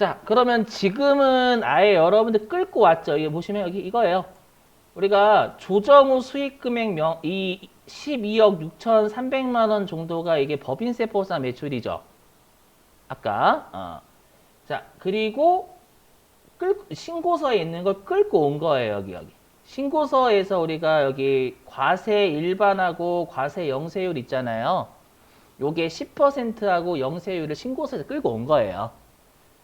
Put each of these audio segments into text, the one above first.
자, 그러면 지금은 아예 여러분들 끌고 왔죠. 이게 보시면 여기 이거예요. 우리가 조정 후 수익 금액 이 12억 6,300만 원 정도가 이게 법인세법상 매출이죠. 아까. 자, 그리고 신고서에 있는 걸 끌고 온 거예요. 여기. 신고서에서 우리가 여기 과세 일반하고 과세 영세율 있잖아요. 요게 10%하고 영세율을 신고서에서 끌고 온 거예요.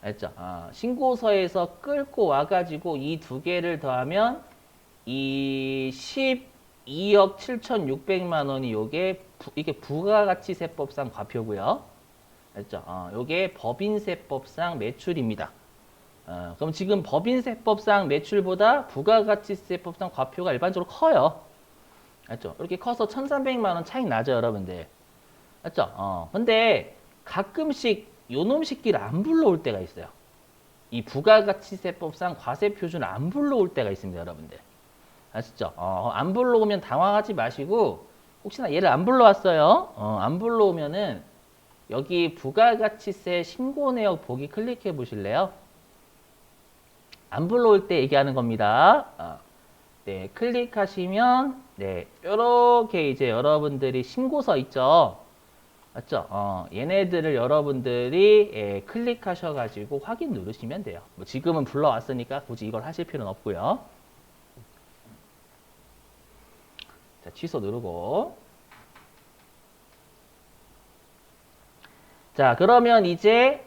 알죠? 신고서에서 끌고 와가지고 이 두 개를 더하면 이 12억 7,600만 원이 이게 부가가치세법상 과표고요. 알죠? 요게 법인세법상 매출입니다. 그럼 지금 법인세법상 매출보다 부가가치세법상 과표가 일반적으로 커요. 알죠? 이렇게 커서 1,300만 원 차이 나죠, 여러분들. 맞죠? 근데 가끔씩 요놈 새끼를 안 불러올 때가 있어요. 이 부가가치세법상 과세표준을 안 불러올 때가 있습니다, 여러분들. 아시죠? 안 불러오면 당황하지 마시고 혹시나 얘를 안 불러왔어요. 안 불러오면은 여기 부가가치세 신고 내역 보기 클릭해 보실래요? 안 불러올 때 얘기하는 겁니다. 네, 클릭하시면 네, 이렇게 이제 여러분들이 신고서 있죠. 맞죠? 얘네들을 여러분들이 클릭하셔가지고 확인 누르시면 돼요. 뭐 지금은 불러왔으니까 굳이 이걸 하실 필요는 없고요. 자, 취소 누르고. 자, 그러면 이제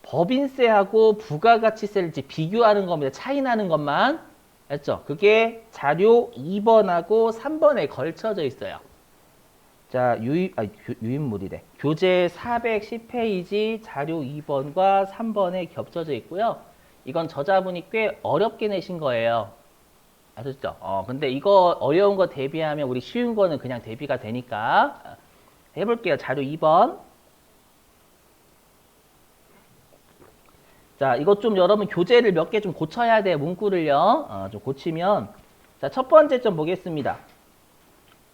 법인세하고 부가가치세를 이제 비교하는 겁니다. 차이 나는 것만. 알죠? 그게 자료 2번하고 3번에 걸쳐져 있어요. 자, 유인물이래. 교재 410페이지 자료 2번과 3번에 겹쳐져 있고요. 이건 저자분이 꽤 어렵게 내신 거예요. 아셨죠? 근데 이거 어려운 거 대비하면 우리 쉬운 거는 그냥 대비가 되니까 해볼게요. 자료 2번. 자, 이것 좀 여러분 교재를 몇 개 좀 고쳐야 돼요. 문구를요. 좀 고치면. 자, 첫 번째 점 보겠습니다.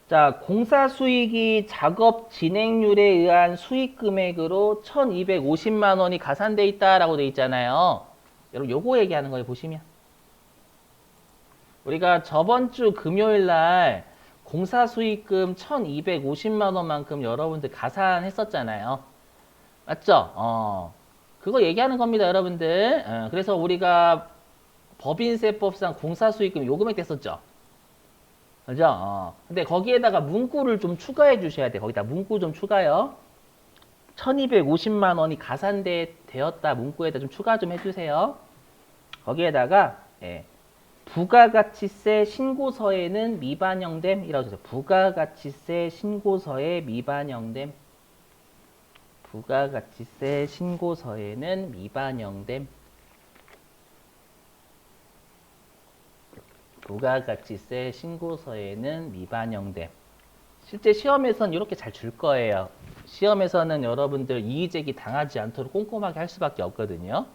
자, 공사 수익이 작업 진행률에 의한 수익 금액으로 1,250만 원이 가산돼 있다라고 돼 있잖아요. 여러분 요거 얘기하는 거예요. 보시면. 우리가 저번 주 금요일 날 공사 수익금 1,250만 원만큼 여러분들 가산했었잖아요. 맞죠? 그거 얘기하는 겁니다, 여러분들. 그래서 우리가 법인세법상 공사 수익금 요 금액 됐었죠. 그죠? 근데 거기에다가 문구를 좀 추가해 주셔야 돼요. 거기다 문구 좀 추가요. 1,250만 원이 가산되었다 문구에다 좀 추가 좀 해주세요. 거기에다가 부가가치세 신고서에는 미반영됨이라고 해주세요. 부가가치세 신고서에 미반영됨. 부가가치세 신고서에는 미반영됨. 부가가치세 신고서에는 미반영됨. 실제 시험에서는 이렇게 잘 줄 거예요. 시험에서는 여러분들 이의제기 당하지 않도록 꼼꼼하게 할 수밖에 없거든요.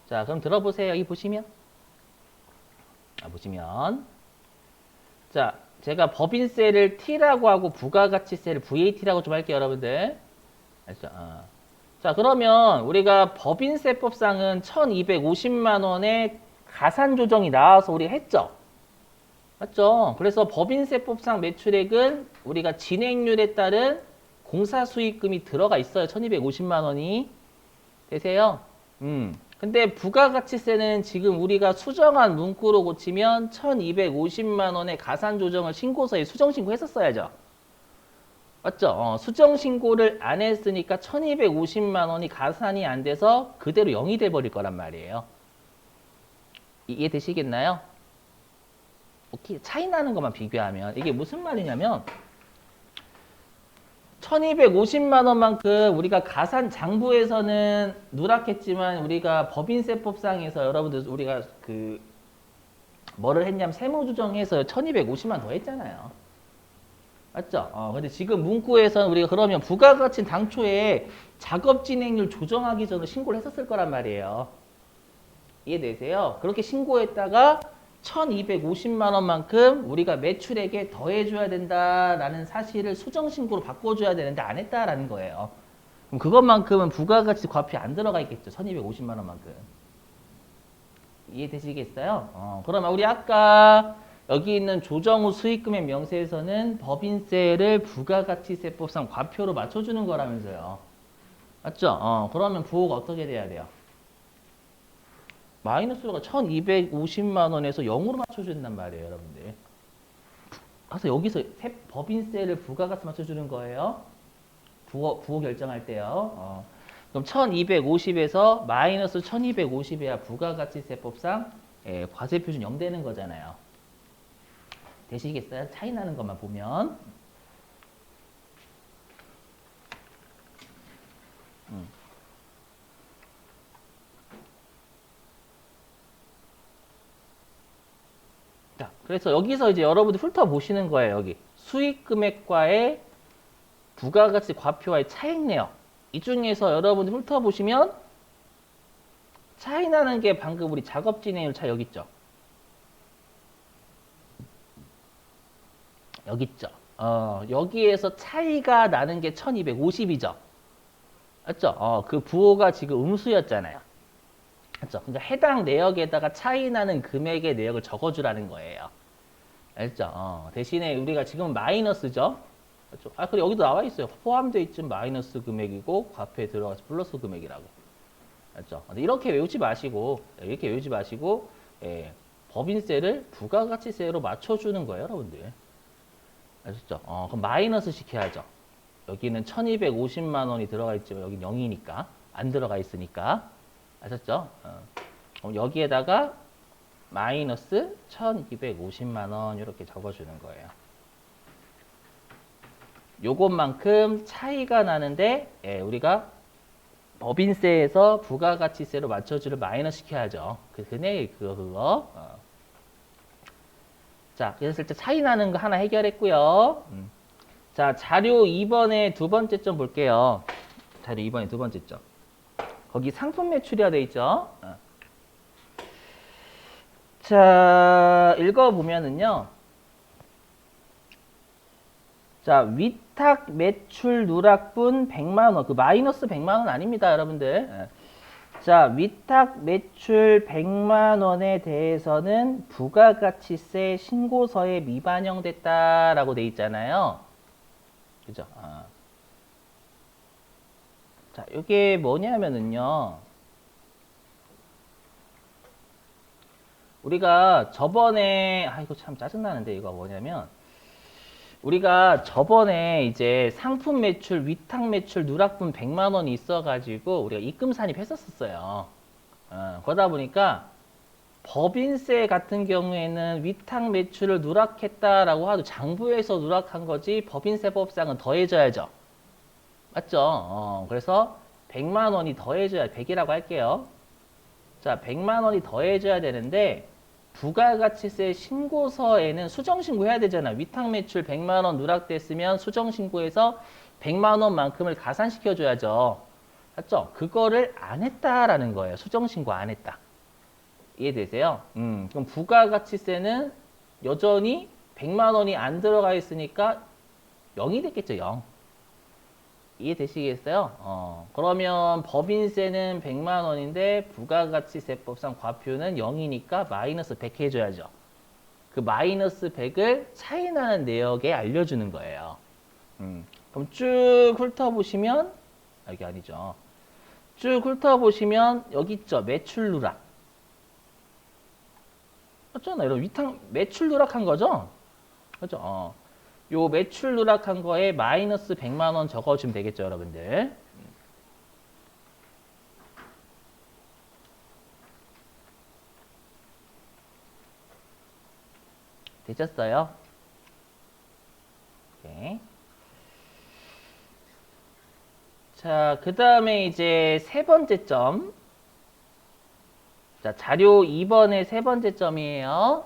자, 그럼 들어보세요. 여기 보시면. 보시면. 자, 제가 법인세를 T라고 하고 부가가치세를 VAT라고 좀 할게요, 여러분들. 알죠? 자, 그러면 우리가 법인세법상은 1,250만 원의 가산 조정이 나와서 우리 했죠? 맞죠? 그래서 법인세법상 매출액은 우리가 진행률에 따른 공사수익금이 들어가 있어요. 1,250만 원이. 되세요? 근데 부가가치세는 지금 우리가 수정한 문구로 고치면 1,250만 원의 가산 조정을 신고서에 수정신고 했었어야죠. 맞죠? 수정신고를 안 했으니까 1,250만 원이 가산이 안 돼서 그대로 0이 돼버릴 거란 말이에요. 이해되시겠나요? 오케이. 차이 나는 것만 비교하면 이게 무슨 말이냐면 1,250만 원만큼 우리가 가산 장부에서는 누락했지만 우리가 법인세법상에서 여러분들 우리가 뭐를 했냐면 세무조정해서 1,250만 더 했잖아요. 맞죠? 근데 지금 문구에서는 우리가 그러면 부가가치는 당초에 작업 진행률 조정하기 전에 신고를 했었을 거란 말이에요. 이해되세요? 그렇게 신고했다가 1,250만 원만큼 우리가 매출액에 더해줘야 된다라는 사실을 수정신고로 바꿔줘야 되는데 안 했다라는 거예요. 그럼 그것만큼은 부가가치 과표에 안 들어가 있겠죠. 1250만 원만큼. 이해되시겠어요? 그러면 우리 아까 여기 있는 조정 후 수익금액 명세에서는 법인세를 부가가치세법상 과표로 맞춰주는 거라면서요. 맞죠? 그러면 부호가 어떻게 돼야 돼요? 마이너스가 1250만 원에서 0으로 맞춰준단 말이에요, 여러분들. 그래서 여기서 법인세를 부가가치 맞춰주는 거예요. 부호 결정할 때요. 그럼 1250에서 마이너스 1250이야 부가가치세법상 과세표준 0 되는 거잖아요. 되시겠어요? 차이 나는 것만 보면. 자, 그래서 여기서 이제 여러분들 훑어보시는 거예요. 여기 수익금액과의 부가가치 과표와의 차익 내역. 이 중에서 여러분들 훑어보시면 차이 나는 게 방금 우리 작업 진행률 차이 여기 있죠. 여기 있죠. 여기에서 차이가 나는 게 1250이죠. 맞죠? 그 부호가 지금 음수였잖아요. 맞죠? 그러니까 해당 내역에다가 차이 나는 금액의 내역을 적어주라는 거예요. 알죠? 대신에 우리가 지금 마이너스죠? 그렇죠? 그래 여기도 나와 있어요. 포함되어 있지 마이너스 금액이고 과표에 들어가서 플러스 금액이라고. 알죠? 근데 이렇게 외우지 마시고 법인세를 부가가치세로 맞춰주는 거예요, 여러분들. 아셨죠? 그럼 마이너스 시켜야죠. 여기는 1250만 원이 들어가 있지만 여기는 0이니까 안 들어가 있으니까. 아셨죠? 그럼 여기에다가 마이너스 1250만 원 이렇게 적어주는 거예요. 요것만큼 차이가 나는데 우리가 법인세에서 부가가치세로 맞춰주를 마이너스 시켜야죠. 그거. 자, 그랬을 때 차이 나는 거 하나 해결했고요. 자, 자료 2번의 두 번째 점 볼게요. 자료 2번의 두 번째 점. 거기 상품 매출이라 돼 있죠. 자, 읽어보면은요. 자, 위탁 매출 누락분 100만 원. 그 마이너스 100만 원 아닙니다, 여러분들. 자, 위탁 매출 100만 원에 대해서는 부가가치세 신고서에 미반영됐다라고 돼 있잖아요. 그죠? 자, 이게 뭐냐면은요. 우리가 저번에 이거 참 짜증나는데 이거 뭐냐면 우리가 저번에 이제 상품 매출, 위탁 매출 누락분 100만 원이 있어가지고 우리가 입금 산입했었어요. 그러다 보니까 법인세 같은 경우에는 위탁 매출을 누락했다라고 하도 장부에서 누락한 거지 법인세법상은 더해져야죠. 맞죠? 그래서 100만 원이 더해져야 100이라고 할게요. 자, 100만 원이 더해져야 되는데 부가가치세 신고서에는 수정신고해야 되잖아. 위탁 매출 100만 원 누락됐으면 수정신고해서 100만 원만큼을 가산시켜줘야죠. 맞죠? 그거를 안 했다라는 거예요. 수정신고 안 했다. 이해되세요? 그럼 부가가치세는 여전히 100만 원이 안 들어가 있으니까 0이 됐겠죠, 0. 이해되시겠어요? 그러면 법인세는 100만 원인데 부가가치세법상 과표는 0이니까 마이너스 100 해줘야죠. 그 마이너스 100을 차이나는 내역에 알려주는 거예요. 그럼 쭉 훑어보시면 여기 아니죠. 쭉 훑어보시면 여기 있죠. 매출 누락. 맞잖아요. 이런 위탁 매출 누락한 거죠? 그죠? 요 매출 누락한 거에 마이너스 100만 원 적어주면 되겠죠, 여러분들. 되셨어요? 오케이. 자, 그 다음에 이제 세 번째 점. 자, 자료 2번의 세 번째 점이에요.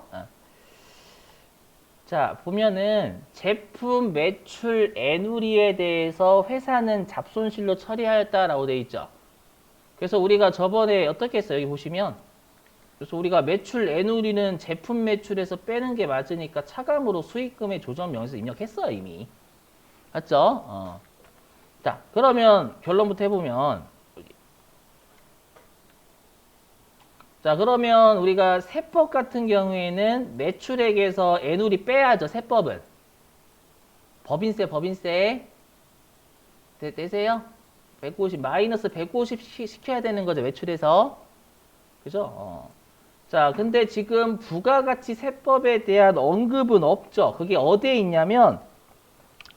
자, 보면은 제품 매출 애누리에 대해서 회사는 잡손실로 처리하였다라고 되어 있죠. 그래서 우리가 저번에 어떻게 했어요? 여기 보시면. 그래서 우리가 매출 애누리는 제품 매출에서 빼는 게 맞으니까 차감으로 수익금의 조정 명에서 입력했어요, 이미. 맞죠? 자, 그러면 결론부터 해보면, 자, 그러면 우리가 세법 같은 경우에는 매출액에서 애누리 빼야죠, 세법은. 법인세. 되세요? 150, 마이너스 150 시켜야 되는 거죠, 매출에서. 그죠? 자, 근데 지금 부가가치 세법에 대한 언급은 없죠. 그게 어디에 있냐면,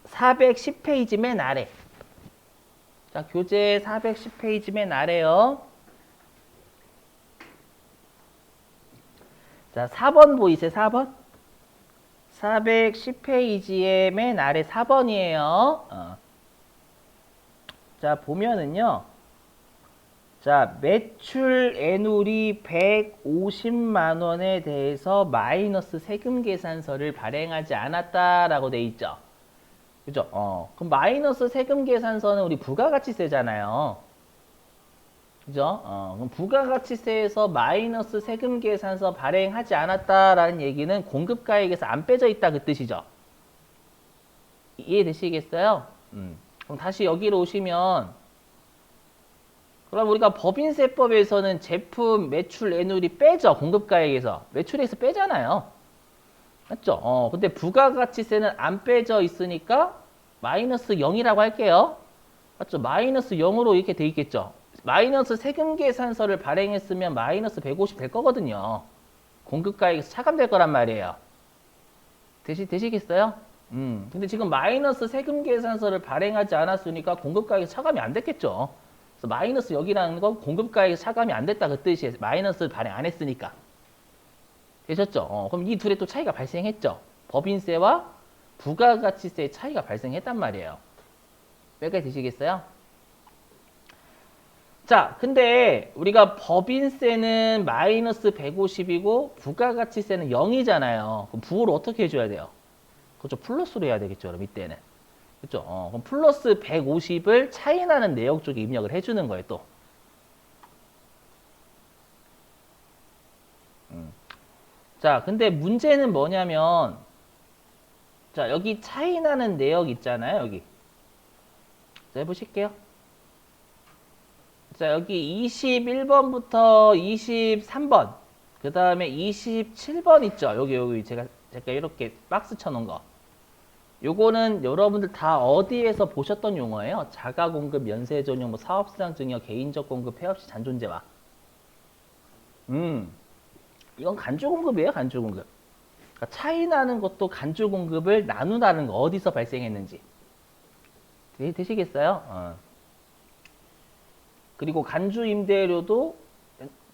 410페이지 맨 아래. 자, 교재 410페이지 맨 아래요. 자, 4번 보이세요? 4번? 410페이지의 맨 아래 4번이에요. 자, 보면은요. 자, 매출 애누리 150만 원에 대해서 마이너스 세금 계산서를 발행하지 않았다라고 돼 있죠. 그죠? 그럼 마이너스 세금 계산서는 우리 부가가치세잖아요. 그죠? 그럼 부가가치세에서 마이너스 세금 계산서 발행하지 않았다라는 얘기는 공급가액에서 안 빼져 있다 그 뜻이죠. 이해되시겠어요? 그럼 다시 여기로 오시면 그럼 우리가 법인세법에서는 제품 매출 애누리 빼죠. 공급가액에서. 매출액에서 빼잖아요. 맞죠? 근데 부가가치세는 안 빼져 있으니까 마이너스 0이라고 할게요. 맞죠? 마이너스 0으로 이렇게 돼 있겠죠. 마이너스 세금 계산서를 발행했으면 마이너스 150 될 거거든요. 공급가액에서 차감될 거란 말이에요. 되시겠어요? 근데 지금 마이너스 세금 계산서를 발행하지 않았으니까 공급가액에서 차감이 안 됐겠죠. 그래서 마이너스 여기라는 건 공급가액에서 차감이 안 됐다 그 뜻이에요. 마이너스 발행 안 했으니까. 되셨죠? 그럼 이 둘의 또 차이가 발생했죠. 법인세와 부가가치세의 차이가 발생했단 말이에요. 여기까지 되시겠어요? 자, 근데 우리가 법인세는 마이너스 150이고 부가가치세는 0이잖아요. 그럼 부호를 어떻게 해줘야 돼요? 그렇죠. 플러스로 해야 되겠죠. 그럼 이때는. 그렇죠. 그럼 플러스 150을 차이나는 내역 쪽에 입력을 해주는 거예요. 또. 자, 근데 문제는 뭐냐면 자, 여기 차이나는 내역 있잖아요. 여기. 자, 해보실게요. 자, 여기 21번부터 23번, 그 다음에 27번 있죠. 여기 제가 이렇게 박스 쳐놓은 거. 요거는 여러분들 다 어디에서 보셨던 용어예요? 자가공급, 면세전용, 뭐 사업수당 증여, 개인적 공급, 폐업시 잔존재화. 이건 간주공급이에요, 간주공급. 그러니까 차이 나는 것도 간주공급을 나누다는 거 어디서 발생했는지. 되시겠어요? 그리고 간주임대료도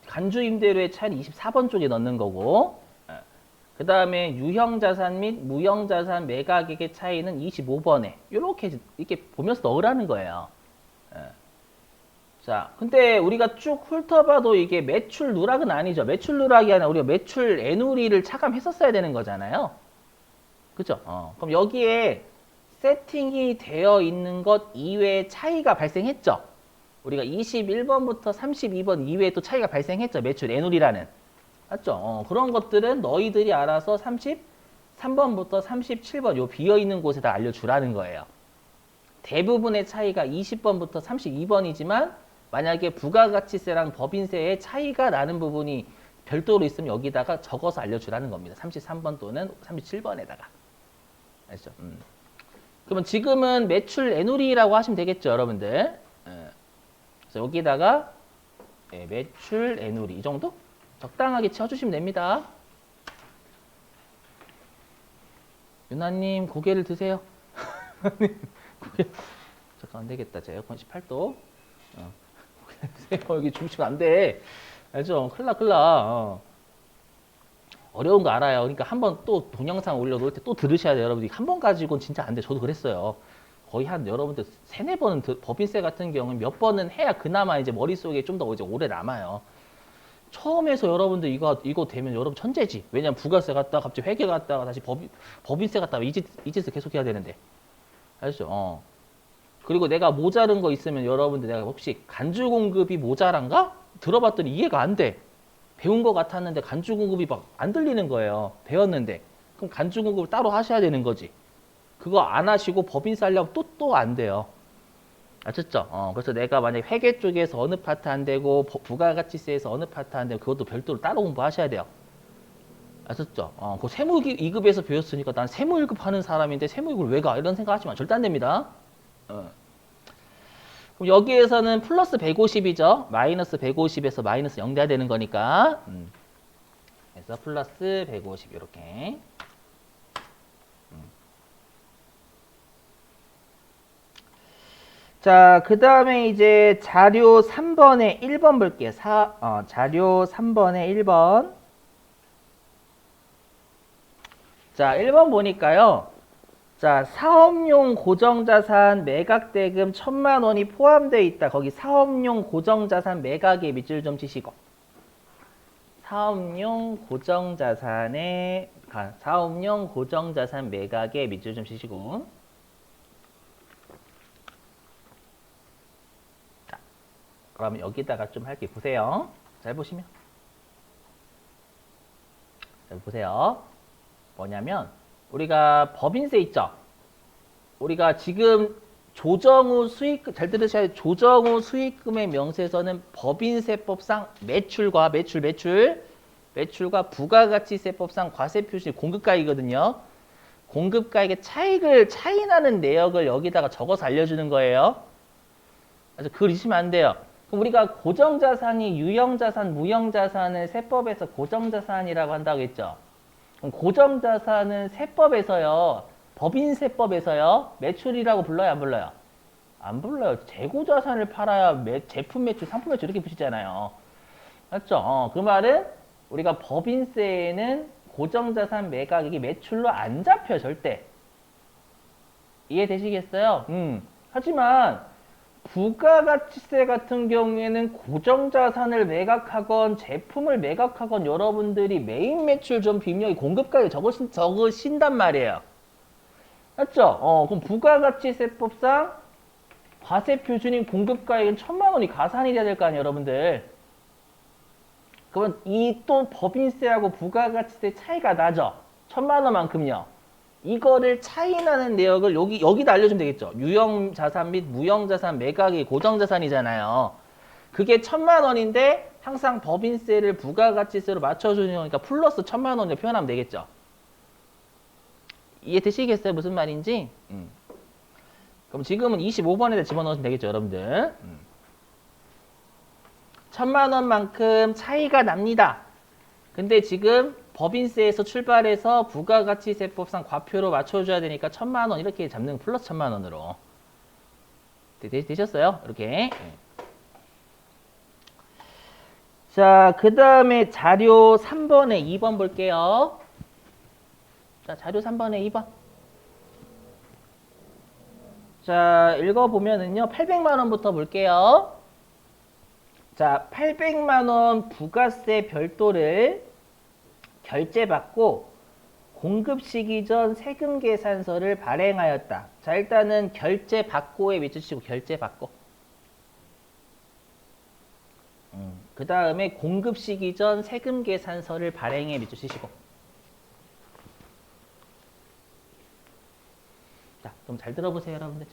간주임대료의 차이는 24번 쪽에 넣는 거고 그 다음에 유형자산 및 무형자산 매각액의 차이는 25번에 이렇게 보면서 넣으라는 거예요. 자, 근데 우리가 쭉 훑어봐도 이게 매출 누락은 아니죠. 매출 누락이 아니라 우리가 매출 애누리를 차감했었어야 되는 거잖아요. 그죠? 그럼 여기에 세팅이 되어 있는 것 이외에 차이가 발생했죠. 우리가 21번부터 32번 이외에 또 차이가 발생했죠. 매출 애누리라는. 맞죠? 그런 것들은 너희들이 알아서 33번부터 37번 요 비어있는 곳에다 알려주라는 거예요. 대부분의 차이가 20번부터 32번이지만 만약에 부가가치세랑 법인세의 차이가 나는 부분이 별도로 있으면 여기다가 적어서 알려주라는 겁니다. 33번 또는 37번에다가. 알죠? 그러면 지금은 매출 애누리라고 하시면 되겠죠, 여러분들. 그래서 여기다가 매출 애누리 이 정도? 적당하게 쳐주시면 됩니다. 유나님 고개를 드세요. 잠깐 안 되겠다. 제 에어컨 18도. 고개 드세요. 여기 주무시면 안 돼. 알죠? 큰일 나. 어려운 거 알아요. 그러니까 한번 또 동영상 올려놓을 때 또 들으셔야 돼요. 여러분들이 한 번 가지고는 진짜 안 돼. 저도 그랬어요. 거의 한 여러분들 3-4번은 법인세 같은 경우는 몇 번은 해야 그나마 이제 머릿속에 좀 더 이제 오래 남아요. 처음에서 여러분들 이거 되면 여러분 천재지. 왜냐면 부가세 갔다가 갑자기 회계 갔다가 다시 법인세 갔다가 이 짓을 계속 해야 되는데. 알죠? 그리고 내가 모자른 거 있으면 여러분들 내가 혹시 간주 공급이 모자란가? 들어봤더니 이해가 안 돼. 배운 거 같았는데 간주 공급이 막 안 들리는 거예요. 배웠는데. 그럼 간주 공급을 따로 하셔야 되는 거지. 그거 안 하시고 법인세 하려면 또 안 돼요. 아셨죠? 그래서 내가 만약에 회계 쪽에서 어느 파트 안 되고 부가가치세에서 어느 파트 안 되고 그것도 별도로 따로 공부하셔야 돼요. 아셨죠? 그 세무 2급에서 배웠으니까 난 세무 1급 하는 사람인데 세무 2급을 왜 가? 이런 생각하시면 절대 안 됩니다. 그럼 여기에서는 플러스 150이죠. 마이너스 150에서 마이너스 0 돼야 되는 거니까. 그래서 플러스 150 이렇게. 자, 그 다음에 이제 자료 3번에 1번 볼게요. 자료 3번에 1번. 자, 1번 보니까요. 자, 사업용 고정자산 매각대금 1,000만 원이 포함되어 있다. 거기 사업용 고정자산 매각의 밑줄 좀 치시고. 사업용 고정자산 매각의 밑줄 좀 치시고. 자, 그러면 여기다가 좀 할게 보세요. 잘 보시면. 잘 보세요. 뭐냐면 우리가 법인세 있죠? 우리가 지금 조정후 수익, 잘 들으셔야 돼요. 조정후 수익금의 명세서는 법인세법상 매출과 매출과 부가가치세법상 과세표시 공급가액이거든요. 공급가액의 차이 나는 내역을 여기다가 적어서 알려주는 거예요. 그래서 그걸 잊으시면 안 돼요. 그럼 우리가 고정자산이 유형자산, 무형자산을 세법에서 고정자산이라고 한다고 했죠. 고정자산은 세법에서요, 법인세법에서요, 매출이라고 불러요, 안 불러요? 안 불러요. 재고자산을 팔아야 제품 매출, 상품 매출 이렇게 붙이잖아요. 맞죠? 그 말은 우리가 법인세에는 고정자산 매각액이 매출로 안 잡혀, 절대. 이해되시겠어요? 하지만 부가가치세 같은 경우에는 고정자산을 매각하건 제품을 매각하건 여러분들이 메인 매출 전 비밀 공급가액 적으신단 말이에요. 맞죠? 그럼 부가가치세법상 과세표준인 공급가액은 1,000만 원이 가산이 돼야 될 거 아니에요, 여러분들. 그러면 이 또 법인세하고 부가가치세 차이가 나죠? 1,000만 원만큼요. 이거를 차이 나는 내역을 여기다 알려주면 되겠죠. 유형자산 및 무형자산 매각이 고정자산이잖아요. 그게 1,000만 원인데 항상 법인세를 부가가치세로 맞춰주는 거니까 플러스 1,000만 원으로 표현하면 되겠죠. 이해되시겠어요? 무슨 말인지? 그럼 지금은 25번에다 집어넣으시면 되겠죠, 여러분들. 1,000만 원만큼 차이가 납니다. 근데 지금 법인세에서 출발해서 부가가치세법상 과표로 맞춰줘야 되니까 1,000만 원 이렇게 잡는 플러스 1,000만 원으로 되셨어요? 이렇게. 자, 그 다음에 자료 3번에 2번 볼게요. 자, 자료 3번에 2번. 자, 읽어보면은요, 800만 원부터 볼게요. 자, 800만 원 부가세 별도를 결제받고 공급 시기 전 세금 계산서를 발행하였다. 자, 일단은 결제받고에 밑줄치고 결제받고. 그 다음에 공급 시기 전 세금 계산서를 발행에 밑줄치시고. 자, 그럼 잘 들어보세요, 여러분들.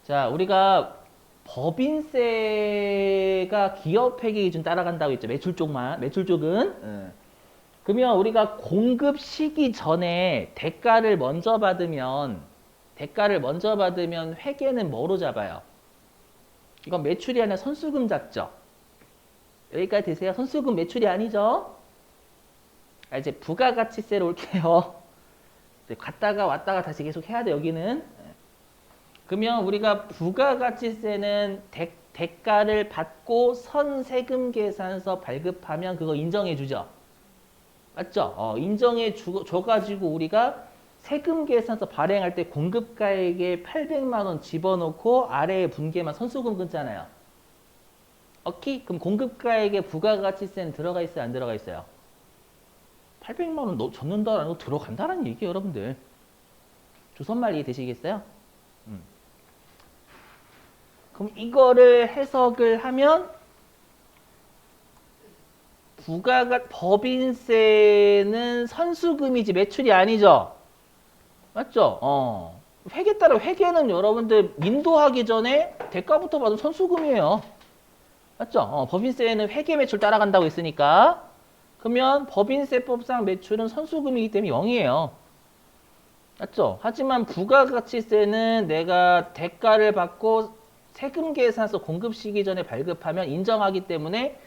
자, 우리가 법인세가 기업회계 기준 따라간다고 했죠. 매출 쪽은. 그러면 우리가 공급 시기 전에 대가를 먼저 받으면 회계는 뭐로 잡아요? 이건 매출이 아니라 선수금 잡죠. 여기까지 되세요? 선수금 매출이 아니죠? 이제 부가가치세로 올게요. 갔다가 왔다가 다시 계속 해야 돼, 여기는. 그러면 우리가 부가가치세는 대가를 받고 선세금 계산서 발급하면 그거 인정해 주죠. 맞죠? 인정해 줘가지고 우리가 세금 계산서 발행할 때 공급가액에 800만 원 집어넣고 아래에 분계만 선수금 끊잖아요. 오케이? 그럼 공급가액에 부가가치세는 들어가 있어요? 안 들어가 있어요? 800만 원 줬는다라는 거 들어간다는 얘기예요, 여러분들. 조선말 이해되시겠어요? 그럼 이거를 해석을 하면 법인세는 선수금이지 매출이 아니죠. 맞죠? 회계 따라 회계는 여러분들 인도하기 전에 대가부터 받은 선수금이에요. 맞죠? 법인세는 회계 매출 따라간다고 했으니까. 그러면 법인세법상 매출은 선수금이기 때문에 0이에요. 맞죠? 하지만 부가가치세는 내가 대가를 받고 세금 계산서 공급 시기 전에 발급하면 인정하기 때문에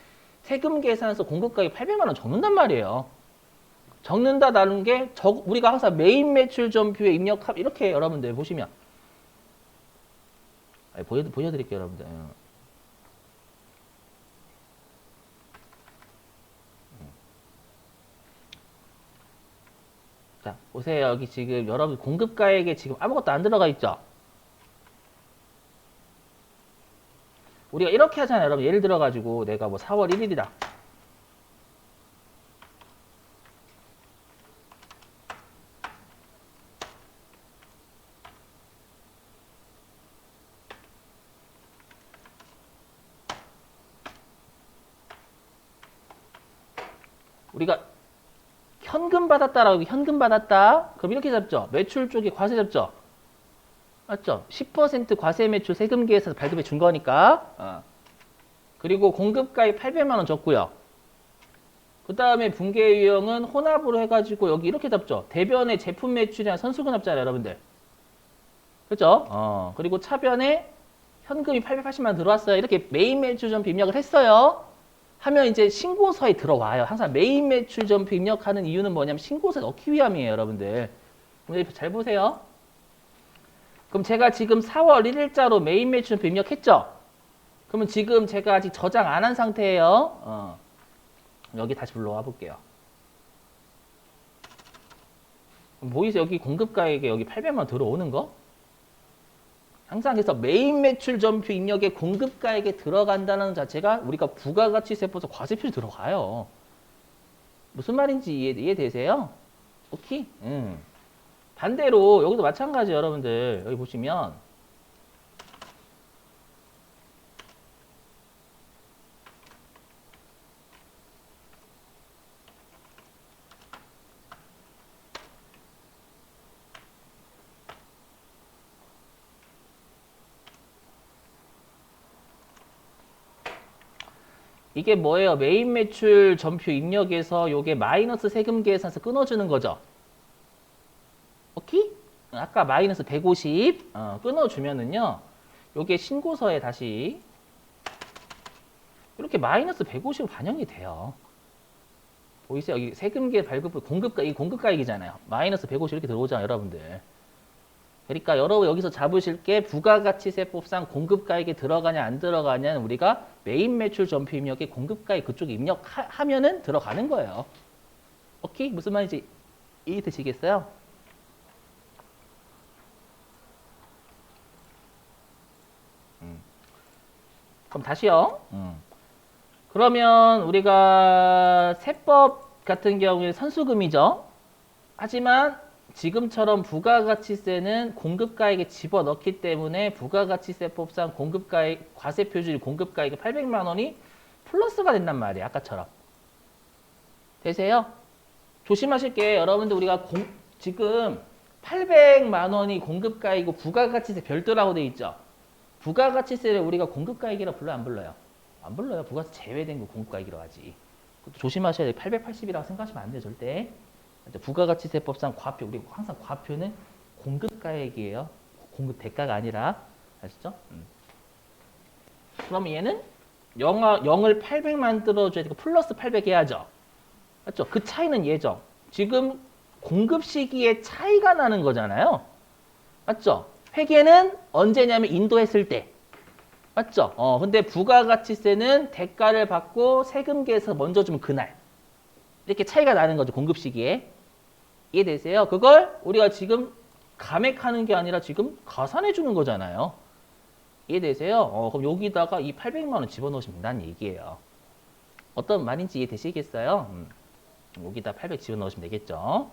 세금 계산서 공급가액 800만 원 적는단 말이에요. 적는다 나눈 게 우리가 항상 메인 매출 전표에 입력함 이렇게 여러분들 보시면 보여드릴게요 여러분들. 자 보세요 여기 지금 여러분 공급가액에 지금 아무것도 안 들어가 있죠. 우리가 이렇게 하잖아요 여러분. 예를 들어 가지고 내가 뭐 4월 1일이다. 우리가 현금 받았다라고 현금 받았다. 그럼 이렇게 잡죠. 매출 쪽에 과세 잡죠. 맞죠? 10% 과세 매출 세금계에서 발급해 준 거니까. 그리고 공급가액 800만 원 줬고요. 그 다음에 분계 유형은 혼합으로 해가지고 여기 이렇게 잡죠. 대변에 제품 매출이랑 선수금 잡잖아요, 여러분들. 그죠? 그리고 차변에 현금이 880만 원 들어왔어요. 이렇게 메인 매출 전표 입력을 했어요. 하면 이제 신고서에 들어와요. 항상 메인 매출 전표 입력하는 이유는 뭐냐면 신고서에 넣기 위함이에요, 여러분들. 잘 보세요. 그럼 제가 지금 4월 1일자로 메인 매출 전표 입력했죠? 그러면 지금 제가 아직 저장 안 한 상태예요. 여기 다시 불러와 볼게요. 보이세요? 여기 공급가액에 여기 800만 원 들어오는 거? 항상 그래서 메인 매출 전표 입력에 공급가액에 들어간다는 자체가 우리가 부가가치세법에서 과세표시 들어가요. 무슨 말인지 이해되세요? 오케이? 반대로 여기도 마찬가지 여러분들 여기 보시면 이게 뭐예요? 메인 매출 전표 입력에서 요게 마이너스 세금 계산서 끊어주는 거죠. 오케이? 아까 마이너스 150 끊어주면은요. 요게 신고서에 다시 이렇게 마이너스 150으로 반영이 돼요. 보이세요? 여기 세금계 발급 이 공급가액이잖아요. 마이너스 150 이렇게 들어오잖아요, 여러분들. 그러니까 여러분 여기서 잡으실 게 부가가치세법상 공급가액에 들어가냐 안 들어가냐는 우리가 메인 매출 전표 입력에 공급가액 그쪽에 입력하면은 들어가는 거예요. 오케이? 무슨 말인지 이해되시겠어요? 그럼 다시요. 그러면 우리가 세법 같은 경우에 선수금이죠. 하지만 지금처럼 부가가치세는 공급가액에 집어넣기 때문에 부가가치세법상 공급가액 과세표준이 공급가액이 800만 원이 플러스가 된단 말이에요. 아까처럼. 되세요? 조심하실 게 여러분들 우리가 지금 800만 원이 공급가액이고 부가가치세 별도라고 돼 있죠. 부가가치세를 우리가 공급가액이라 불러요? 안 불러요? 안 불러요. 부가세 제외된 거 공급가액이라고 하지. 그것도 조심하셔야 돼요. 880이라고 생각하시면 안 돼요. 절대. 부가가치세법상 과표, 우리 항상 과표는 공급가액이에요. 공급 대가가 아니라. 아시죠? 그럼 얘는 0을 800 만들어줘야 되고 플러스 800 해야죠. 맞죠? 그 차이는 얘죠. 지금 공급 시기에 차이가 나는 거잖아요. 맞죠? 회계는 언제냐면 인도했을 때. 맞죠? 근데 부가가치세는 대가를 받고 세금계에서 먼저 주면 그날. 이렇게 차이가 나는 거죠. 공급 시기에. 이해되세요? 그걸 우리가 지금 감액하는 게 아니라 지금 가산해 주는 거잖아요. 이해되세요? 그럼 여기다가 이 800만 원 집어넣으시면 된다는 얘기예요. 어떤 말인지 이해되시겠어요? 여기다 800 집어넣으시면 되겠죠?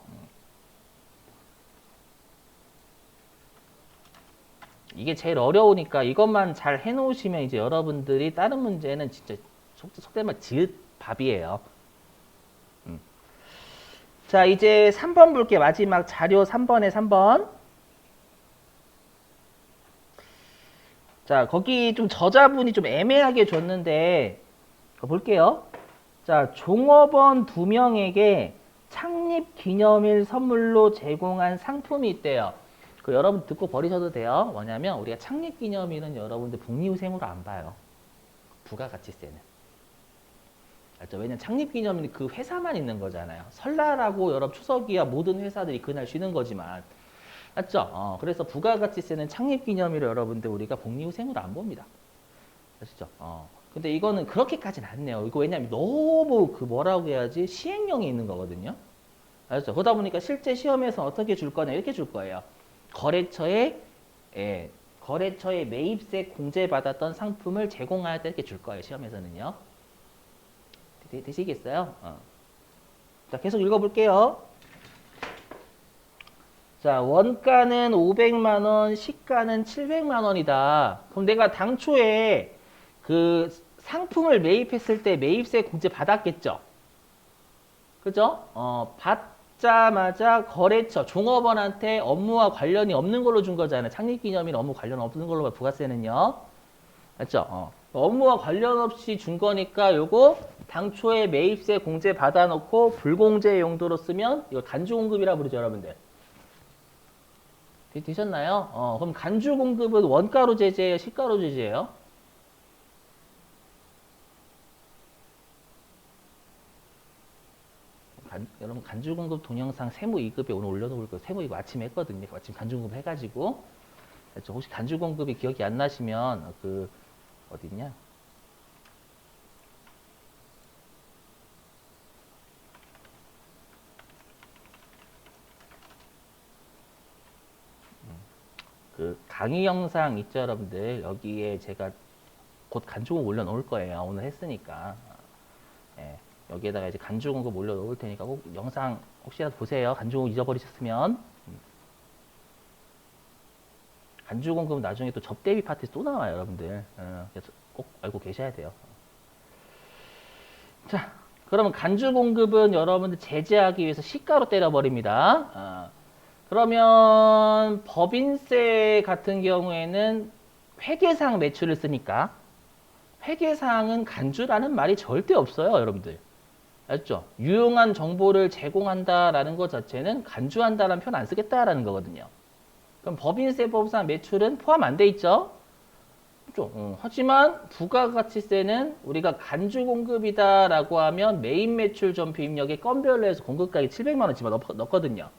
이게 제일 어려우니까 이것만 잘 해놓으시면 이제 여러분들이 다른 문제는 진짜 속된 말 지읒 밥이에요. 자, 이제 3번 볼게요. 마지막 자료 3번에 3번. 자, 거기 좀 저자분이 좀 애매하게 줬는데 볼게요. 자, 종업원 2명에게 창립 기념일 선물로 제공한 상품이 있대요. 그 여러분 듣고 버리셔도 돼요. 뭐냐면 우리가 창립 기념일은 여러분들 복리후생으로 안 봐요. 부가가치세는. 알죠? 왜냐면 창립 기념일 그 회사만 있는 거잖아요. 설날하고 여러분 추석이야 모든 회사들이 그날 쉬는 거지만. 맞죠? 그래서 부가가치세는 창립 기념일을 여러분들 우리가 복리후생으로 안 봅니다. 아시죠? 근데 이거는 그렇게까지는 안 내요. 이거 왜냐면 너무 그 뭐라고 해야지 시행령이 있는 거거든요. 알죠? 그러다 보니까 실제 시험에서 어떻게 줄 거냐 이렇게 줄 거예요. 거래처에 예, 거래처에 매입세 공제받았던 상품을 제공할 때 이렇게 줄 거예요. 시험에서는요. 되시겠어요? 자, 계속 읽어볼게요. 자, 원가는 500만 원, 시가는 700만 원이다. 그럼 내가 당초에 그 상품을 매입했을 때 매입세 공제 받았겠죠? 그죠? 받자마자 거래처, 종업원한테 업무와 관련이 없는 걸로 준 거잖아요. 창립기념일 업무 관련 없는 걸로 부가세는요. 맞죠? 업무와 관련 없이 준 거니까 요거 당초에 매입세 공제 받아놓고 불공제 용도로 쓰면 이거 간주공급이라 부르죠, 여러분들. 되셨나요? 그럼 간주공급은 원가로 제재예요, 시가로 제재예요? 여러분 간주공급 동영상 세무이급에 오늘 올려놓을 거예요. 세무이급 아침에 했거든요. 아침 간주공급 해가지고. 혹시 간주공급이 기억이 안 나시면 그 어딨냐? 그 강의 영상 있죠, 여러분들. 여기에 제가 곧 간주공급 올려놓을 거예요. 오늘 했으니까. 예, 여기에다가 이제 간주공급 올려놓을 테니까 꼭 영상 혹시라도 보세요. 간주공급 잊어버리셨으면. 간주공급은 나중에 또 접대비 파트에서 또 나와요, 여러분들. 그래서 꼭 알고 계셔야 돼요. 자, 그러면 간주공급은 여러분들 제재하기 위해서 시가로 때려버립니다. 그러면 법인세 같은 경우에는 회계상 매출을 쓰니까 회계상은 간주라는 말이 절대 없어요, 여러분들. 알죠? 유용한 정보를 제공한다라는 것 자체는 간주한다라는 표현 안 쓰겠다라는 거거든요. 그럼 법인세법상 매출은 포함 안 돼 있죠? 그렇죠? 하지만 부가가치세는 우리가 간주공급이다라고 하면 메인 매출 전표 입력에 건별로 해서 공급가액 700만 원 집어넣거든요.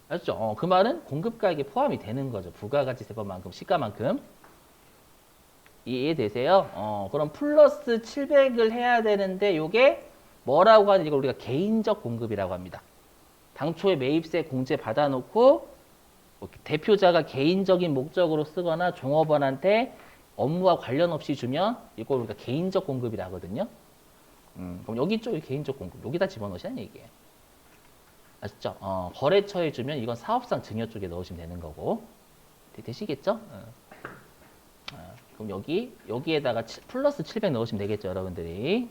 알죠? 그 말은 공급가액에 포함이 되는 거죠. 부가가치세법만큼, 시가만큼. 이해되세요? 그럼 플러스 700을 해야 되는데 이게 뭐라고 하는지 이걸 우리가 개인적 공급이라고 합니다. 당초에 매입세 공제 받아놓고 대표자가 개인적인 목적으로 쓰거나 종업원한테 업무와 관련 없이 주면 이걸 우리가 개인적 공급이라 하거든요. 그럼 여기 쪽이 개인적 공급. 여기다 집어넣으시는 얘기예요. 아시죠? 거래처에 주면 이건 사업상 증여 쪽에 넣으시면 되는 거고. 되시겠죠? 그럼 여기에다가 플러스 700 넣으시면 되겠죠, 여러분들이.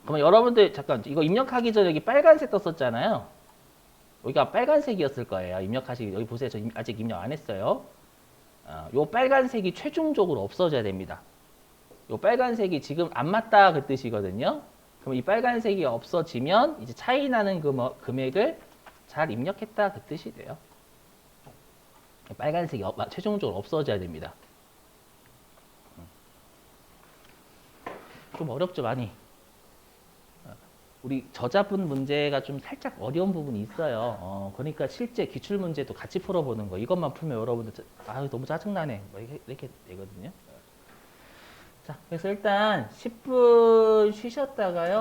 그러면 여러분들 잠깐 이거 입력하기 전에 여기 빨간색 떴었잖아요. 여기가 빨간색이었을 거예요. 입력하시기 여기 보세요. 저 아직 입력 안 했어요. 요 빨간색이 최종적으로 없어져야 됩니다. 요 빨간색이 지금 안 맞다 그 뜻이거든요. 그럼 이 빨간색이 없어지면 이제 차이 나는 금액을 잘 입력했다 그 뜻이 돼요. 빨간색이 최종적으로 없어져야 됩니다. 좀 어렵죠, 많이. 우리 저자분 문제가 좀 살짝 어려운 부분이 있어요. 그러니까 실제 기출 문제도 같이 풀어보는 거. 이것만 풀면 여러분들 너무 짜증나네. 뭐 이렇게 되거든요. 자, 그래서 일단 10분 쉬셨다가요.